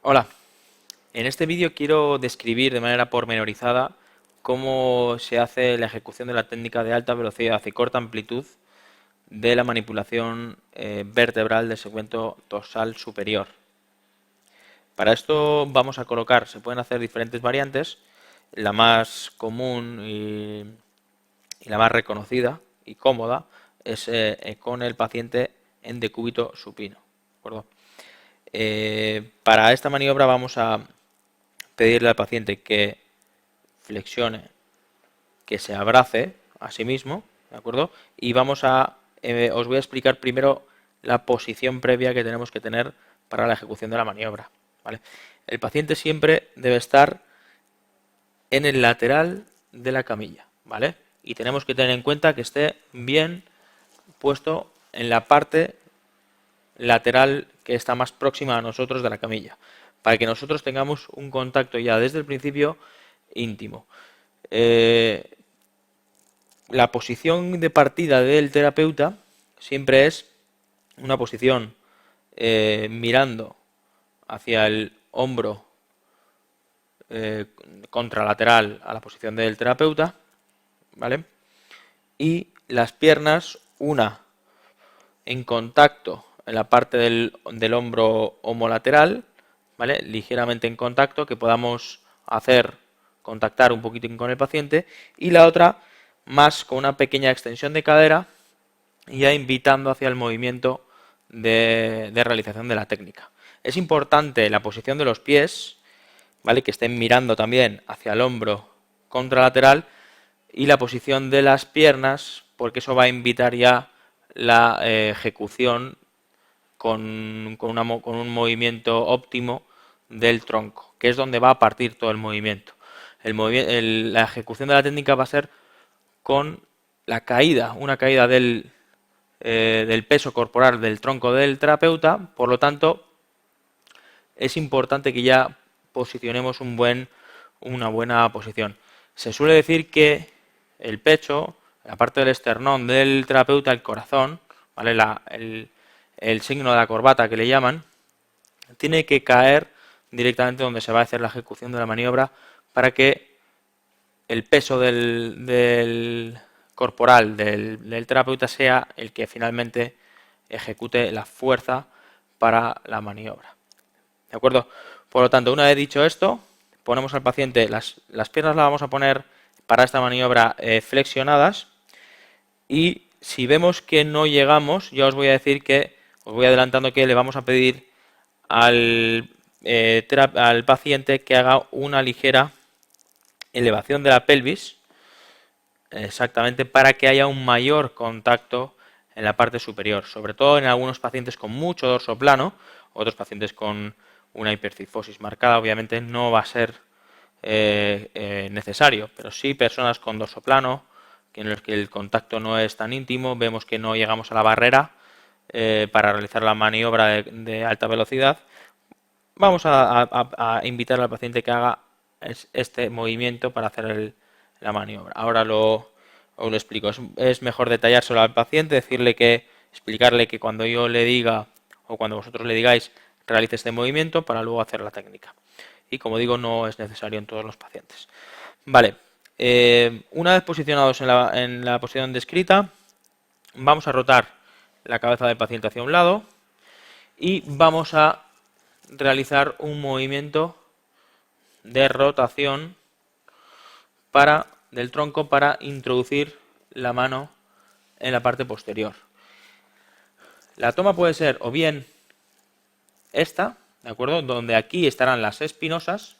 Hola, en este vídeo quiero describir de manera pormenorizada cómo se hace la ejecución de la técnica de alta velocidad y corta amplitud de la manipulación vertebral del segmento dorsal superior. Para esto vamos a colocar, se pueden hacer diferentes variantes, la más común y la más reconocida y cómoda es con el paciente en decúbito supino. ¿De acuerdo? Para esta maniobra vamos a pedirle al paciente que flexione, que se abrace a sí mismo, ¿de acuerdo? Y os voy a explicar primero la posición previa que tenemos que tener para la ejecución de la maniobra, ¿vale? El paciente siempre debe estar en el lateral de la camilla, ¿vale? Y tenemos que tener en cuenta que esté bien puesto en la parte lateral que está más próxima a nosotros de la camilla, para que nosotros tengamos un contacto ya desde el principio íntimo. La posición de partida del terapeuta siempre es una posición mirando hacia el hombro contralateral a la posición del terapeuta, ¿vale? Y las piernas, una en contacto en la parte del hombro homolateral, ¿vale? Ligeramente en contacto, que podamos hacer contactar un poquitín con el paciente, y la otra más con una pequeña extensión de cadera, ya invitando hacia el movimiento de realización de la técnica. Es importante la posición de los pies, ¿vale? Que estén mirando también hacia el hombro contralateral, y la posición de las piernas, porque eso va a invitar ya la ejecución con un movimiento óptimo del tronco, que es donde va a partir todo el movimiento. La ejecución de la técnica va a ser con la caída, una caída del peso corporal del tronco del terapeuta. Por lo tanto, es importante que ya posicionemos una buena posición. Se suele decir que el pecho, la parte del esternón del terapeuta, el corazón, ¿vale? El signo de la corbata que le llaman, tiene que caer directamente donde se va a hacer la ejecución de la maniobra, para que el peso del corporal del terapeuta sea el que finalmente ejecute la fuerza para la maniobra. ¿De acuerdo? Por lo tanto, una vez dicho esto, ponemos al paciente, las piernas las vamos a poner para esta maniobra flexionadas, y si vemos que no llegamos, ya os voy a decir que, os voy adelantando que le vamos a pedir al paciente que haga una ligera elevación de la pelvis, exactamente para que haya un mayor contacto en la parte superior, sobre todo en algunos pacientes con mucho dorso plano. Otros pacientes con una hipercifosis marcada obviamente no va a ser necesario, pero sí personas con dorso plano, en los que el contacto no es tan íntimo, vemos que no llegamos a la barrera para realizar la maniobra de alta velocidad, vamos a invitar al paciente que haga este movimiento para hacer la maniobra. Ahora os lo explico. Es mejor detallárselo al paciente, explicarle que cuando yo le diga, o cuando vosotros le digáis, realice este movimiento para luego hacer la técnica. Y como digo, no es necesario en todos los pacientes. Vale, una vez posicionados en la posición descrita, vamos a rotar la cabeza del paciente hacia un lado y vamos a realizar un movimiento de rotación del tronco para introducir la mano en la parte posterior. La toma puede ser o bien esta, ¿de acuerdo? Donde aquí estarán las espinosas.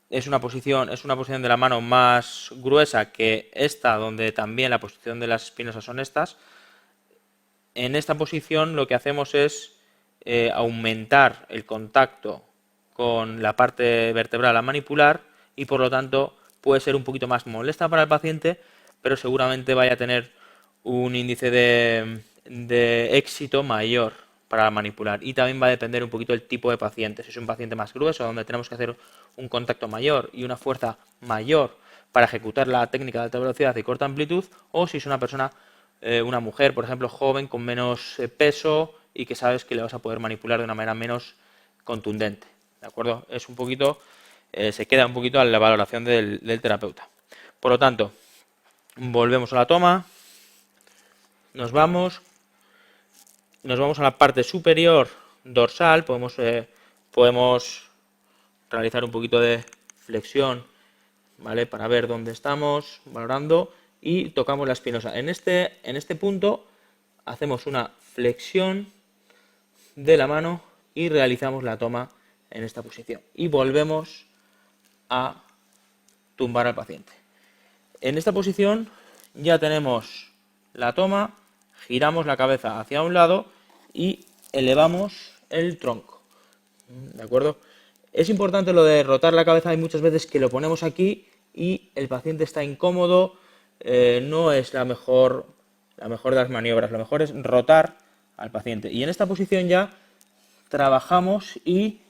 Es una posición de la mano más gruesa que esta, donde también la posición de las espinosas son estas. En esta posición lo que hacemos es aumentar el contacto con la parte vertebral a manipular, y por lo tanto puede ser un poquito más molesta para el paciente, pero seguramente vaya a tener un índice de éxito mayor para manipular. Y también va a depender un poquito del tipo de paciente. Si es un paciente más grueso, donde tenemos que hacer un contacto mayor y una fuerza mayor para ejecutar la técnica de alta velocidad y corta amplitud, o si es una persona, una mujer, por ejemplo, joven, con menos peso y que sabes que le vas a poder manipular de una manera menos contundente, ¿de acuerdo? Es un poquito, se queda un poquito a la valoración del terapeuta. Por lo tanto, volvemos a la toma, nos vamos a la parte superior dorsal, podemos realizar un poquito de flexión, ¿vale? Para ver dónde estamos valorando y tocamos la espinosa. En este punto hacemos una flexión de la mano y realizamos la toma en esta posición. Y volvemos a tumbar al paciente. En esta posición ya tenemos la toma, giramos la cabeza hacia un lado y elevamos el tronco. ¿De acuerdo? Es importante lo de rotar la cabeza, hay muchas veces que lo ponemos aquí y el paciente está incómodo, no es la mejor de las maniobras, lo mejor es rotar al paciente. Y en esta posición ya trabajamos y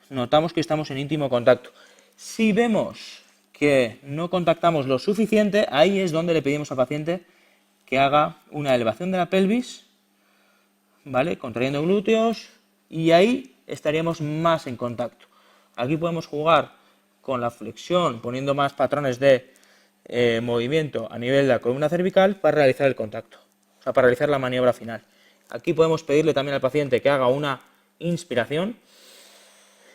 notamos que estamos en íntimo contacto. Si vemos que no contactamos lo suficiente, ahí es donde le pedimos al paciente que haga una elevación de la pelvis, ¿vale? Contrayendo glúteos, y ahí estaríamos más en contacto. Aquí podemos jugar con la flexión, poniendo más patrones de movimiento a nivel de la columna cervical para realizar el contacto, o sea, para realizar la maniobra final. Aquí podemos pedirle también al paciente que haga una inspiración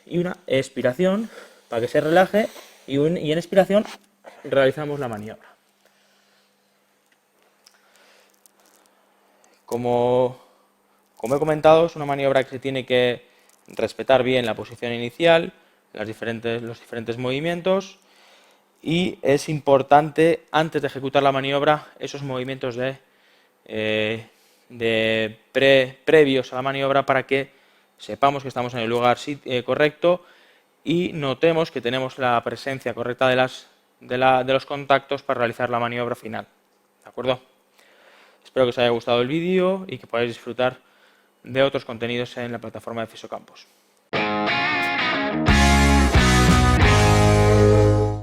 y una expiración para que se relaje y en expiración realizamos la maniobra. Como he comentado, es una maniobra que se tiene que respetar bien la posición inicial, los diferentes movimientos, y es importante antes de ejecutar la maniobra esos movimientos previos a la maniobra para que sepamos que estamos en el lugar correcto y notemos que tenemos la presencia correcta de los contactos para realizar la maniobra final. ¿De acuerdo? Espero que os haya gustado el vídeo y que podáis disfrutar de otros contenidos en la plataforma de Fisiocampus.